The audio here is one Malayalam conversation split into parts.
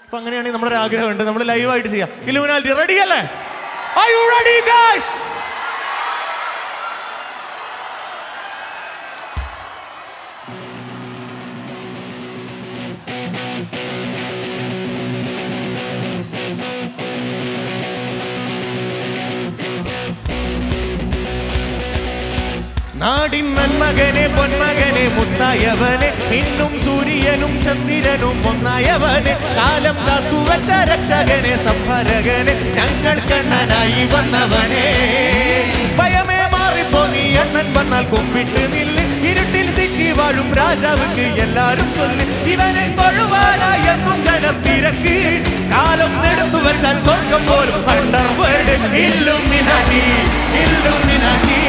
അപ്പൊ അങ്ങനെയാണെങ്കിൽ നമ്മുടെ ഒരു ആഗ്രഹമുണ്ട്, നമ്മൾ ലൈവായിട്ട് ചെയ്യാം. ഇലുമിനാറ്റി റെഡി അല്ലേ? Are you ready guys? നാടിൻ നന്മകനെ പൊന്മകനെ മുത്തായവനെ, ഇന്നും സൂര്യനും ചന്ദ്രനും ഒന്നായവനെ, കാലം കാത്തുവച്ച രക്ഷകനെ സംഹാരകനെ, ഞങ്ങൾ കണ്ണനായി വന്നവനെ. ഭയമേ മാറിപ്പോ നീ അണ്ണൻ വന്നാൽ കുമ്പിട്ട് നില്ല്, ഇരുട്ടിൽ സിറ്റി വാഴും രാജാവുക്ക് എല്ലാരും ചൊല്ല്, ഇവനെ തൊഴുവാനായി എന്നും ജനത്തിരക്ക്, കാലം എടുത്തു വെച്ചാൽ സ്വർഗം പോലും അണ്ടർവേൾഡ്. ഇല്ലുമിനാറ്റി ഇല്ലുമിനാറ്റി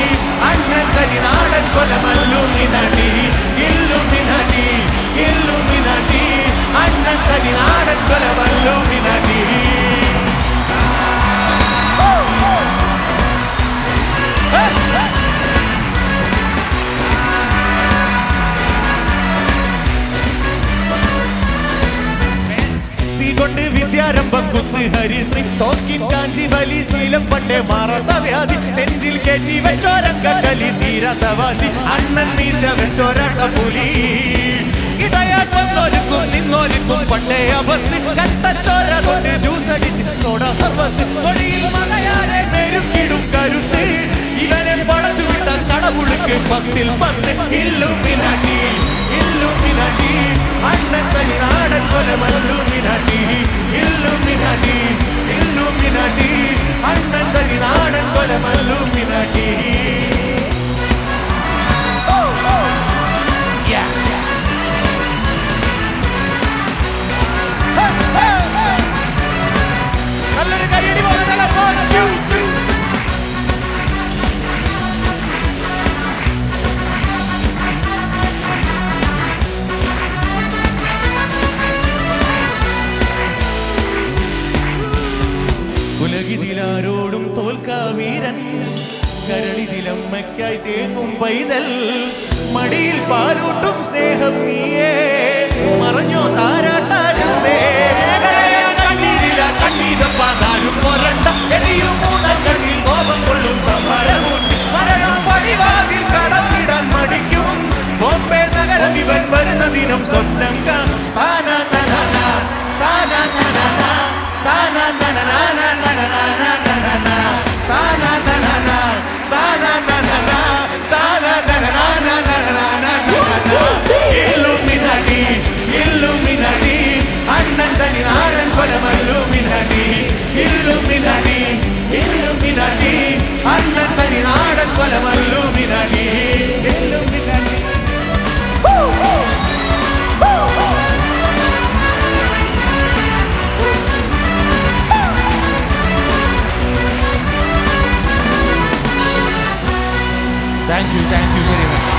അണ്ണൻ തനി നാടൻ കൊലമല്ലുമിനാറ്റി, ഇല്ലുമിനാറ്റി ഇല്ലുമിനാറ്റി അണ്ണൻ തനി നാടൻ കൊലമല്ലുമിനാറ്റി. കൊണ്ട് വിദ്യാരംഭം കുത്ത് ഹരിശ്രീ തോക്കിൻ കാഞ്ചി വലി ശീലം പണ്ടേ മാറാത്ത വ്യാധി, നെഞ്ചിൽ കെട്ടി വെച്ചോരങ്ക കലി തീരാത്തവാസി, അണ്ണൻ മീശ വെച്ചോരണ്ട പുലി, ഇടയാൻ വന്നോരുക്കും നിന്നോരുക്കും പണ്ടേ അബദ്ധി, കത്തച്ചോര കൊണ്ട് ജ്യൂസടിച്ച് സോഡാ സർവത്ത്, വഴിയിൽ മകയാരെ നെരുക്കിടും കരുത്ത്, ഇവനെ പടച്ചു വിട്ടാൽ കടപുളുക്ക് 10ൽ 10. ഇല്ലുമിനാറ്റി ഇല്ലുമിനാറ്റി അണ്ണൻ തനി നാടൻ കൊലമല്ലുമിനാറ്റി, ഇല്ലുമിനാറ്റി ഇല്ലുമിനാറ്റി അണ്ണൻ തനി നാടൻ കൊലമല്ലുമിനാറ്റി. നല്ലൊരു കയ്യടി പോകുന്നതല്ല. ഉലകിതിലാരോടും തോൽക്കാ വീരൻ, കരളിതിലമ്മയ്ക്കായി തേങ്ങും പൈതൽ, മടിയിൽ പാലൂട്ടും സ്നേഹം നീയേ, മറഞ്ഞോ താരാട്ടാനന്തേ, കണ്ണീരില കണ്ണീരപ്പാതാരും പൊരണ്ട, എരിയും മൂന്നാം കണ്ണിൽ കോപം കൊള്ളും സംഹാരമൂർത്തി, മരണം പടിവാതിൽ കടന്നിടാൻ മടിക്കും, ബോംബെ നഗരം ഇവൻ വരുന്ന ദിനം സ്വപ്നം കാണും. താനാ തനാന താനാ തനാന താനാ തനാന ഇല്ലുമിനാറ്റി ഇല്ലുമിനാറ്റി അണ്ണൻ തനി നാടൻ കൊലമല്ലുമിനാറ്റി, ഇല്ലുമിനാറ്റി ഇല്ലുമിനാറ്റി അണ്ണൻ തനി നാടൻ കൊലമല്ലുമിനാറ്റി, Illuminati. Thank you very much.